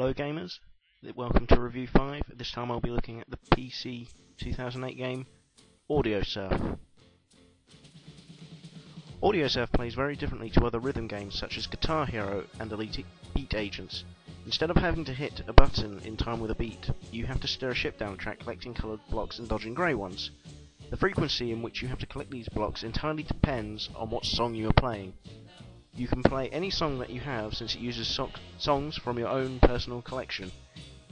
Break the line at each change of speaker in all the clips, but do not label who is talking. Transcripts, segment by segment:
Hello gamers, welcome to Review 5. This time I'll be looking at the PC 2008 game Audiosurf. Audiosurf plays very differently to other rhythm games such as Guitar Hero and Elite Beat Agents. Instead of having to hit a button in time with a beat, you have to stir a ship down a track collecting coloured blocks and dodging grey ones. The frequency in which you have to collect these blocks entirely depends on what song you are playing. You can play any song that you have since it uses songs from your own personal collection,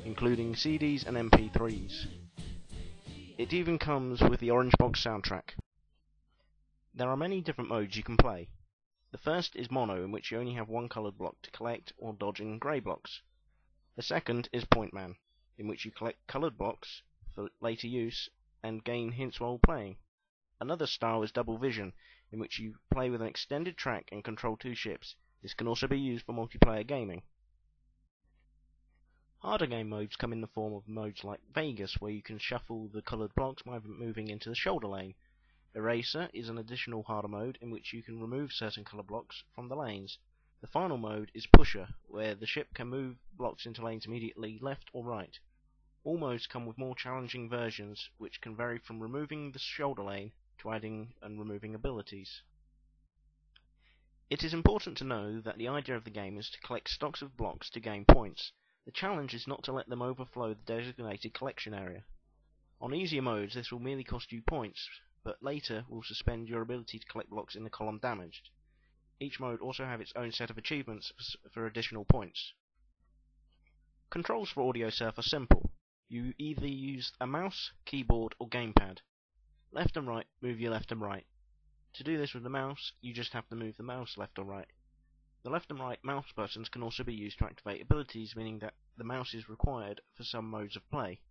including CDs and MP3s. It even comes with the Orange Box soundtrack. There are many different modes you can play. The first is Mono, in which you only have one coloured block to collect or dodging grey blocks. The second is Point Man, in which you collect coloured blocks for later use and gain hints while playing. Another style is Double Vision, in which you play with an extended track and control two ships. This can also be used for multiplayer gaming. Harder game modes come in the form of modes like Vegas, where you can shuffle the coloured blocks by moving into the shoulder lane. Eraser is an additional harder mode in which you can remove certain colour blocks from the lanes. The final mode is Pusher, where the ship can move blocks into lanes immediately left or right. All modes come with more challenging versions, which can vary from removing the shoulder lane to adding and removing abilities. It is important to know that the idea of the game is to collect stocks of blocks to gain points. The challenge is not to let them overflow the designated collection area. On easier modes this will merely cost you points, but later will suspend your ability to collect blocks in the column damaged. Each mode also have its own set of achievements for additional points. Controls for Audiosurf are simple. You either use a mouse, keyboard or gamepad. Left and right, move your left and right. To do this with the mouse, you just have to move the mouse left or right. The left and right mouse buttons can also be used to activate abilities, meaning that the mouse is required for some modes of play.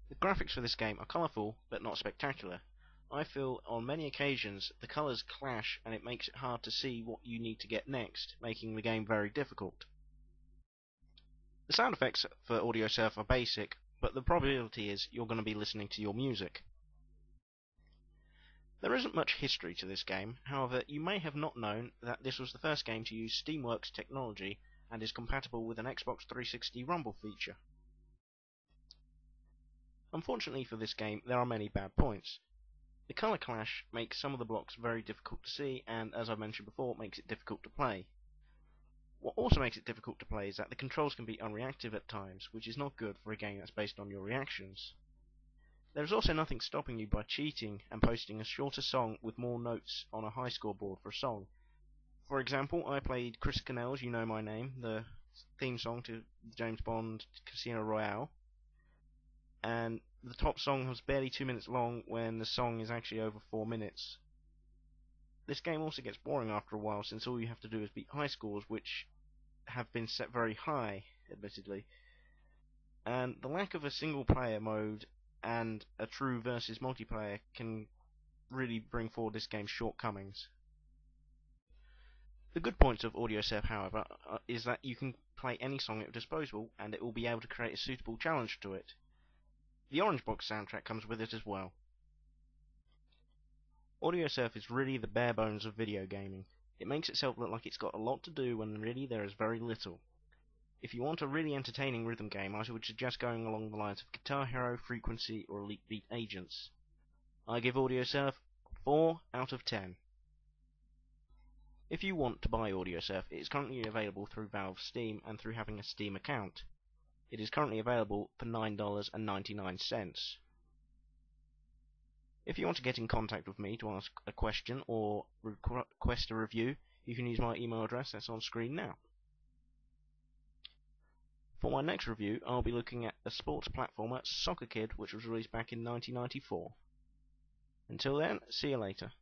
The graphics for this game are colourful, but not spectacular. I feel on many occasions the colours clash and it makes it hard to see what you need to get next, making the game very difficult. The sound effects for Audiosurf are basic, but the probability is you're going to be listening to your music. There isn't much history to this game, however you may have not known that this was the first game to use Steamworks technology and is compatible with an Xbox 360 Rumble feature. Unfortunately for this game there are many bad points. The colour clash makes some of the blocks very difficult to see and, as I mentioned before, makes it difficult to play. What also makes it difficult to play is that the controls can be unreactive at times, which is not good for a game that's based on your reactions. There is also nothing stopping you by cheating and posting a shorter song with more notes on a high score board for a song. For example, I played Chris Cornell's You Know My Name, the theme song to James Bond Casino Royale, and the top song was barely 2 minutes long when the song is actually over 4 minutes. This game also gets boring after a while, since all you have to do is beat high scores, which have been set very high, admittedly. And the lack of a single player mode and a true versus multiplayer can really bring forward this game's shortcomings. The good points of Audiosurf, however, is that you can play any song at your disposal and it will be able to create a suitable challenge to it. The Orange Box soundtrack comes with it as well. Audiosurf is really the bare bones of video gaming. It makes itself look like it's got a lot to do when really there is very little. If you want a really entertaining rhythm game, I would suggest going along the lines of Guitar Hero, Frequency or Elite Beat Agents. I give Audiosurf 4 out of 10. If you want to buy Audiosurf, it is currently available through Valve Steam and through having a Steam account. It is currently available for $9.99. If you want to get in contact with me to ask a question or request a review, you can use my email address that's on screen now. For my next review, I'll be looking at the sports platformer Soccer Kid, which was released back in 1994. Until then, see you later.